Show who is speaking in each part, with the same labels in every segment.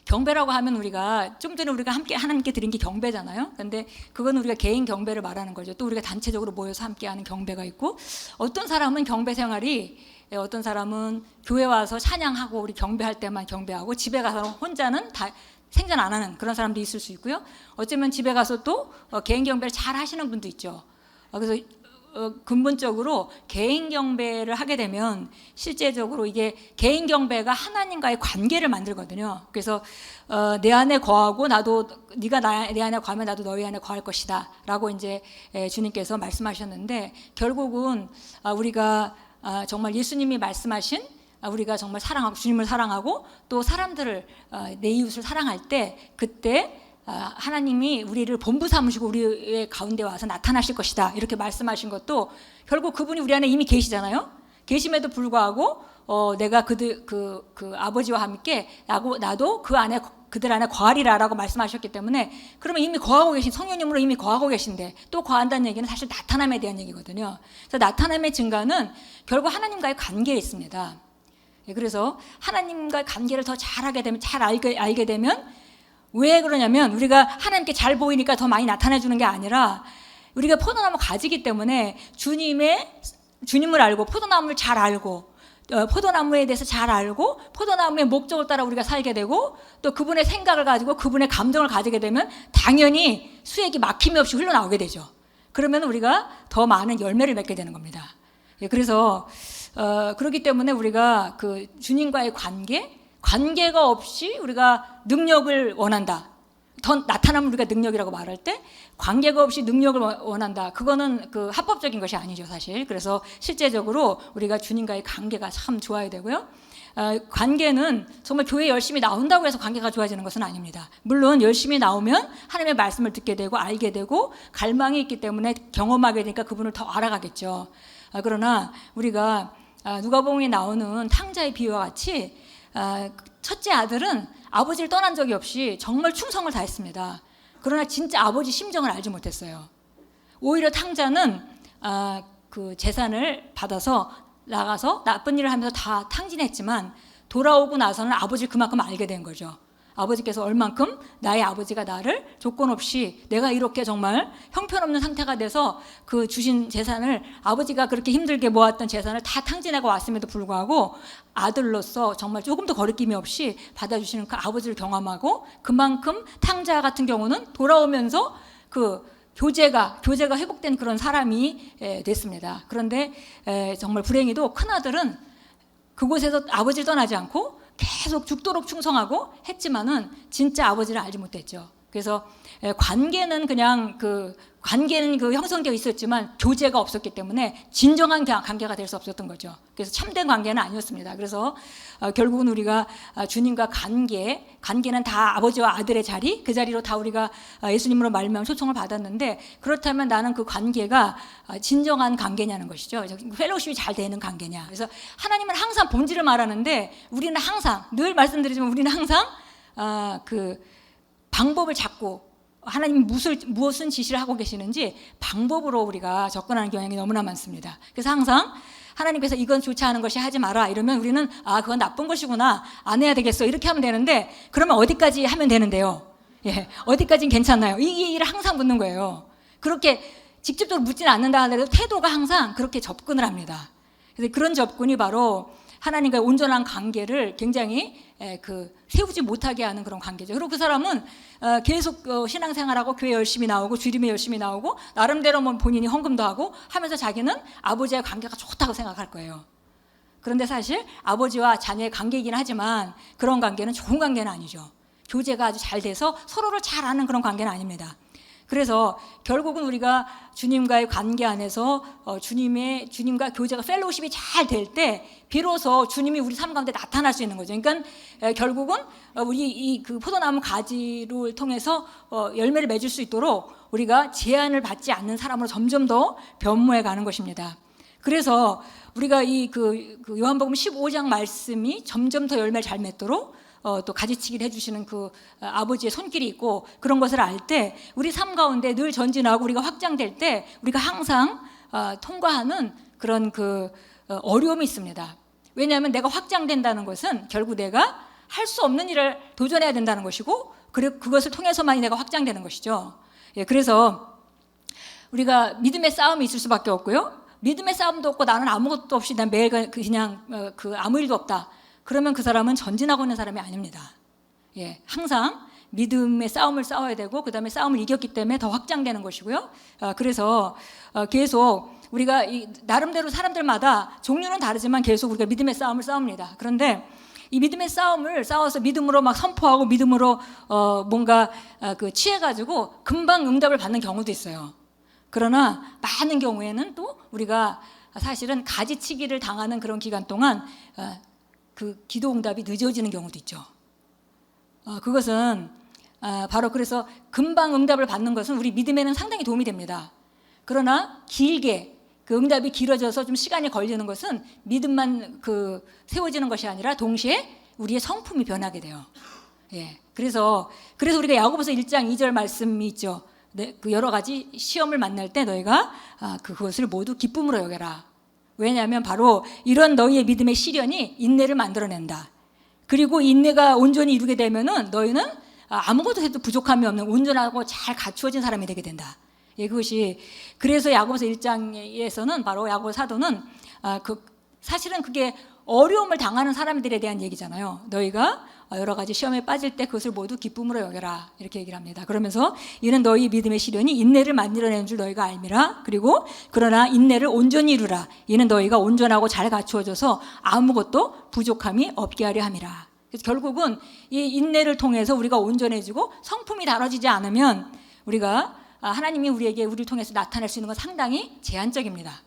Speaker 1: 경배라고 하면 우리가 좀 전에 우리가 함께 하나님께 드린 게 경배잖아요. 그런데 그건 우리가 개인 경배를 말하는 거죠. 또 우리가 단체적으로 모여서 함께하는 경배가 있고, 어떤 사람은 경배 생활이, 어떤 사람은 교회 와서 찬양하고 우리 경배할 때만 경배하고 집에 가서 혼자는 다 생전 안 하는 그런 사람도 있을 수 있고요. 어쩌면 집에 가서 또 개인 경배를 잘 하시는 분도 있죠. 그래서 근본적으로 개인 경배를 하게 되면 실제적으로 이게 개인 경배가 하나님과의 관계를 만들거든요. 그래서 내 안에 거하고 나도 네가 내 안에 거하면 나도 너희 안에 거할 것이다라고 이제 주님께서 말씀하셨는데, 결국은 우리가 정말 예수님이 말씀하신 우리가 정말 사랑하고 주님을 사랑하고 또 사람들을 내 이웃을 사랑할 때, 그때 하나님이 우리를 본부 삼으시고 우리의 가운데 와서 나타나실 것이다 이렇게 말씀하신 것도 결국 그분이 우리 안에 이미 계시잖아요. 계심에도 불구하고 내가 그 아버지와 함께 나도 그들 안에 거하리라라고 말씀하셨기 때문에, 그러면 이미 거하고 계신 성령님으로 이미 거하고 계신데 또 거한다는 얘기는 사실 나타남에 대한 얘기거든요. 그래서 나타남의 증가는 결국 하나님과의 관계에 있습니다. 그래서 하나님과의 관계를 더 잘하게 되면, 잘 알게 되면, 왜 그러냐면 우리가 하나님께 잘 보이니까 더 많이 나타내 주는 게 아니라, 우리가 포도나무 가지기 때문에 주님을 알고 포도나무를 잘 알고 포도나무에 대해서 잘 알고 포도나무의 목적을 따라 우리가 살게 되고, 또 그분의 생각을 가지고 그분의 감정을 가지게 되면 당연히 수액이 막힘이 없이 흘러나오게 되죠. 그러면 우리가 더 많은 열매를 맺게 되는 겁니다. 그래서 그렇기 때문에 우리가 그 주님과의 관계가 없이 우리가 능력을 원한다, 더 나타나면 우리가 능력이라고 말할 때 관계가 없이 능력을 원한다, 그거는 그 합법적인 것이 아니죠 사실. 그래서 실제적으로 우리가 주님과의 관계가 참 좋아야 되고요. 관계는 정말 교회 열심히 나온다고 해서 관계가 좋아지는 것은 아닙니다. 물론 열심히 나오면 하나님의 말씀을 듣게 되고 알게 되고 갈망이 있기 때문에 경험하게 되니까 그분을 더 알아가겠죠. 그러나 우리가 누가복음에 나오는 탕자의 비유와 같이 첫째 아들은 아버지를 떠난 적이 없이 정말 충성을 다했습니다. 그러나 진짜 아버지 심정을 알지 못했어요. 오히려 탕자는 그 재산을 받아서 나가서 나쁜 일을 하면서 다 탕진했지만 돌아오고 나서는 아버지를 그만큼 알게 된 거죠. 아버지께서 얼만큼 나의 아버지가 나를 조건 없이, 내가 이렇게 정말 형편없는 상태가 돼서 그 주신 재산을, 아버지가 그렇게 힘들게 모았던 재산을 다 탕진하고 왔음에도 불구하고 아들로서 정말 조금도 거리낌이 없이 받아주시는 그 아버지를 경험하고, 그만큼 탕자 같은 경우는 돌아오면서 그 교제가 회복된 그런 사람이 됐습니다. 그런데 정말 불행히도 큰아들은 그곳에서 아버지를 떠나지 않고 계속 죽도록 충성하고 했지만은 진짜 아버지를 알지 못했죠. 그래서 관계는 형성되어 있었지만 교제가 없었기 때문에 진정한 관계가 될 수 없었던 거죠. 그래서 참된 관계는 아니었습니다. 그래서 결국은 우리가 주님과 관계는 다 아버지와 아들의 자리, 그 자리로 다 우리가 예수님으로 말미암아 초청을 받았는데, 그렇다면 나는 그 관계가 진정한 관계냐는 것이죠. 펠로우십이 잘 되는 관계냐. 그래서 하나님은 항상 본질을 말하는데, 우리는 항상, 늘 말씀드리지만 우리는 항상 그 방법을 찾고, 하나님이 무엇은 지시를 하고 계시는지 방법으로 우리가 접근하는 경향이 너무나 많습니다. 그래서 항상 하나님께서 이건 좋지 않은 것이 하지 마라 이러면 우리는 그건 나쁜 것이구나, 안 해야 되겠어 이렇게 하면 되는데, 그러면 어디까지 하면 되는데요? 어디까지는 괜찮나요? 이 일을 항상 묻는 거예요. 그렇게 직접적으로 묻지는 않는다 하더라도 태도가 항상 그렇게 접근을 합니다. 그래서 그런 접근이 바로 하나님과의 온전한 관계를 굉장히 세우지 못하게 하는 그런 관계죠. 그리고 그 사람은 계속 신앙생활하고 교회 열심히 나오고 주림에 열심히 나오고 나름대로 본인이 헌금도 하고 하면서 자기는 아버지와의 관계가 좋다고 생각할 거예요. 그런데 사실 아버지와 자녀의 관계이긴 하지만 그런 관계는 좋은 관계는 아니죠. 교제가 아주 잘 돼서 서로를 잘 아는 그런 관계는 아닙니다. 그래서 결국은 우리가 주님과의 관계 안에서 주님과 교제가 펠로우십이 잘 될 때 비로소 주님이 우리 삶 가운데 나타날 수 있는 거죠. 그러니까 결국은 우리 그 포도나무 가지를 통해서 열매를 맺을 수 있도록 우리가 제한을 받지 않는 사람으로 점점 더 변모해 가는 것입니다. 그래서 우리가 그 요한복음 15장 말씀이 점점 더 열매를 잘 맺도록 또 가지치기를 해주시는 그 아버지의 손길이 있고, 그런 것을 알 때 우리 삶 가운데 늘 전진하고 우리가 확장될 때 우리가 항상 통과하는 그런 어려움이 있습니다. 왜냐하면 내가 확장된다는 것은 결국 내가 할 수 없는 일을 도전해야 된다는 것이고, 그리고 그것을 통해서만이 내가 확장되는 것이죠. 예, 그래서 우리가 믿음의 싸움이 있을 수밖에 없고요. 믿음의 싸움도 없고 나는 아무것도 없이 난 매일 그냥 아무 일도 없다. 그러면 그 사람은 전진하고 있는 사람이 아닙니다. 예, 항상 믿음의 싸움을 싸워야 되고 그 다음에 싸움을 이겼기 때문에 더 확장되는 것이고요. 그래서 계속 우리가 나름대로 사람들마다 종류는 다르지만 계속 우리가 믿음의 싸움을 싸웁니다. 그런데 이 믿음의 싸움을 싸워서 믿음으로 막 선포하고 믿음으로 뭔가 취해가지고 금방 응답을 받는 경우도 있어요. 그러나 많은 경우에는 또 우리가 사실은 가지치기를 당하는 그런 기간 동안 그 기도 응답이 늦어지는 경우도 있죠. 그것은 바로 그래서 금방 응답을 받는 것은 우리 믿음에는 상당히 도움이 됩니다. 그러나 길게 그 응답이 길어져서 좀 시간이 걸리는 것은 믿음만 세워지는 것이 아니라 동시에 우리의 성품이 변하게 돼요. 예, 그래서 우리가 야고보서 1장 2절 말씀이 있죠. 네, 그 여러 가지 시험을 만날 때 너희가 그것을 모두 기쁨으로 여겨라. 왜냐하면 바로 이런 너희의 믿음의 시련이 인내를 만들어낸다. 그리고 인내가 온전히 이루게 되면은 너희는 아무것도 해도 부족함이 없는 온전하고 잘 갖추어진 사람이 되게 된다. 예, 그것이 그래서 야고보서 1장에서는 바로 야고보 사도는 사실은 그게 어려움을 당하는 사람들에 대한 얘기잖아요. 너희가 여러 가지 시험에 빠질 때 그것을 모두 기쁨으로 여겨라 이렇게 얘기를 합니다. 그러면서 이는 너희 믿음의 시련이 인내를 만들어내는 줄 너희가 알미라. 그리고 그러나 인내를 온전히 이루라. 이는 너희가 온전하고 잘 갖추어져서 아무것도 부족함이 없게 하려 함이라. 그래서 결국은 이 인내를 통해서 우리가 온전해지고 성품이 다뤄지지 않으면 우리가 하나님이 우리를 통해서 나타낼 수 있는 건 상당히 제한적입니다.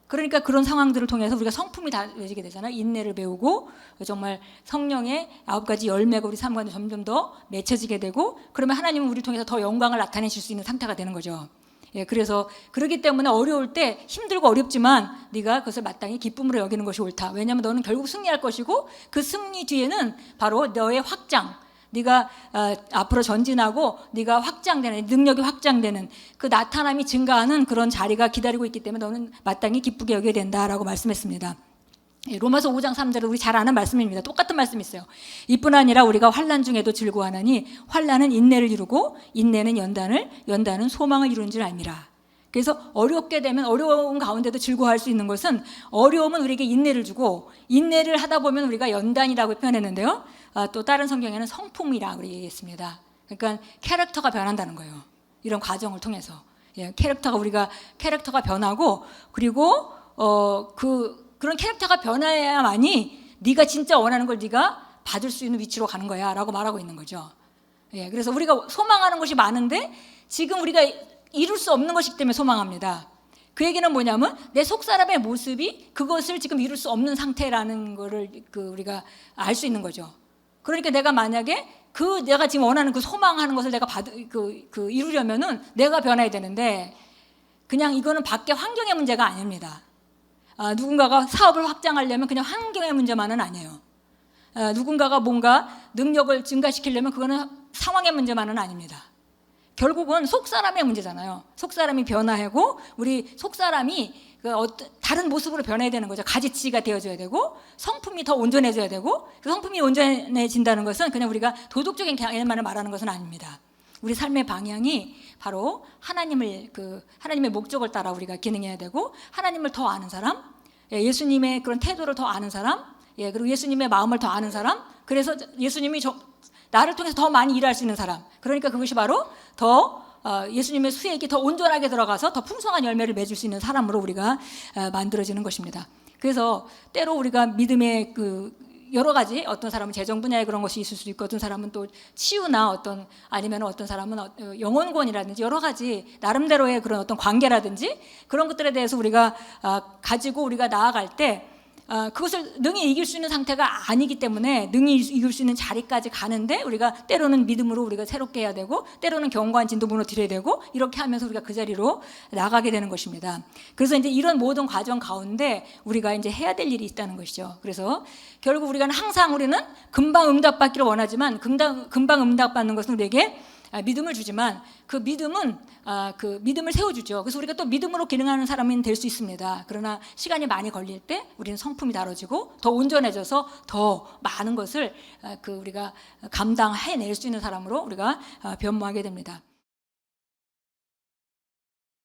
Speaker 1: 그러니까 그런 상황들을 통해서 우리가 성품이 다져지게 되잖아요. 인내를 배우고 정말 성령의 9가지 열매가 우리 삶 가운데 점점 더 맺혀지게 되고 그러면 하나님은 우리를 통해서 더 영광을 나타내실 수 있는 상태가 되는 거죠. 예, 그래서 그렇기 때문에 어려울 때 힘들고 어렵지만 네가 그것을 마땅히 기쁨으로 여기는 것이 옳다. 왜냐하면 너는 결국 승리할 것이고 그 승리 뒤에는 바로 너의 확장, 네가 앞으로 전진하고 네가 확장되는 능력이 확장되는 그 나타남이 증가하는 그런 자리가 기다리고 있기 때문에 너는 마땅히 기쁘게 여겨야 된다라고 말씀했습니다. 로마서 5장 3절은 우리 잘 아는 말씀입니다. 똑같은 말씀이 있어요. 이뿐 아니라 우리가 환난 중에도 즐거워하나니 환난은 인내를 이루고 인내는 연단은 소망을 이루는 줄 알미라. 그래서 어렵게 되면 어려운 가운데도 즐거워할 수 있는 것은 어려움은 우리에게 인내를 주고 인내를 하다 보면 우리가 연단이라고 표현했는데요. 또 다른 성경에는 성품이라고 얘기했습니다. 그러니까 캐릭터가 변한다는 거예요. 이런 과정을 통해서. 예, 캐릭터가 변하고 그리고 그런 캐릭터가 변해야만이 네가 진짜 원하는 걸 네가 받을 수 있는 위치로 가는 거야 라고 말하고 있는 거죠. 예, 그래서 우리가 소망하는 것이 많은데 지금 우리가 이룰 수 없는 것이기 때문에 소망합니다. 그 얘기는 뭐냐면 내 속사람의 모습이 그것을 지금 이룰 수 없는 상태라는 거를 우리가 알 수 있는 거죠. 그러니까 내가 만약에 내가 지금 원하는 그 소망하는 것을 내가 이루려면은 내가 변해야 되는데 그냥 이거는 밖의 환경의 문제가 아닙니다. 누군가가 사업을 확장하려면 그냥 환경의 문제만은 아니에요. 누군가가 뭔가 능력을 증가시키려면 그거는 상황의 문제만은 아닙니다. 결국은 속사람의 문제잖아요. 속사람이 변화하고 우리 속사람이 다른 모습으로 변해야 되는 거죠. 가지치기가 되어줘야 되고 성품이 더 온전해져야 되고 그 성품이 온전해진다는 것은 그냥 우리가 도덕적인 개념만을 말하는 것은 아닙니다. 우리 삶의 방향이 바로 하나님의 목적을 따라 우리가 기능해야 되고 하나님을 더 아는 사람, 예수님의 그런 태도를 더 아는 사람, 그리고 예수님의 마음을 더 아는 사람, 그래서 예수님이 나를 통해서 더 많이 일할 수 있는 사람. 그러니까 그것이 바로 더 예수님의 수액이 더 온전하게 들어가서 더 풍성한 열매를 맺을 수 있는 사람으로 우리가 만들어지는 것입니다. 그래서 때로 우리가 믿음의 여러 가지 어떤 사람은 재정 분야에 그런 것이 있을 수도 있고 어떤 사람은 또 치유나 아니면 어떤 사람은 영혼권이라든지 여러 가지 나름대로의 그런 어떤 관계라든지 그런 것들에 대해서 우리가 가지고 우리가 나아갈 때 그것을 능히 이길 수 있는 상태가 아니기 때문에 능히 이길 수 있는 자리까지 가는데 우리가 때로는 믿음으로 우리가 새롭게 해야 되고 때로는 견고한 진도 무너뜨려야 되고 이렇게 하면서 우리가 그 자리로 나가게 되는 것입니다. 그래서 이제 이런 모든 과정 가운데 우리가 이제 해야 될 일이 있다는 것이죠. 그래서 결국 우리는 금방 응답받기를 원하지만 금방 응답받는 것은 우리에게 믿음을 주지만 그 믿음은 그 믿음을 세워주죠. 그래서 우리가 또 믿음으로 기능하는 사람이 될 수 있습니다. 그러나 시간이 많이 걸릴 때 우리는 성품이 다뤄지고 더 온전해져서 더 많은 것을 우리가 감당해낼 수 있는 사람으로 우리가 변모하게 됩니다.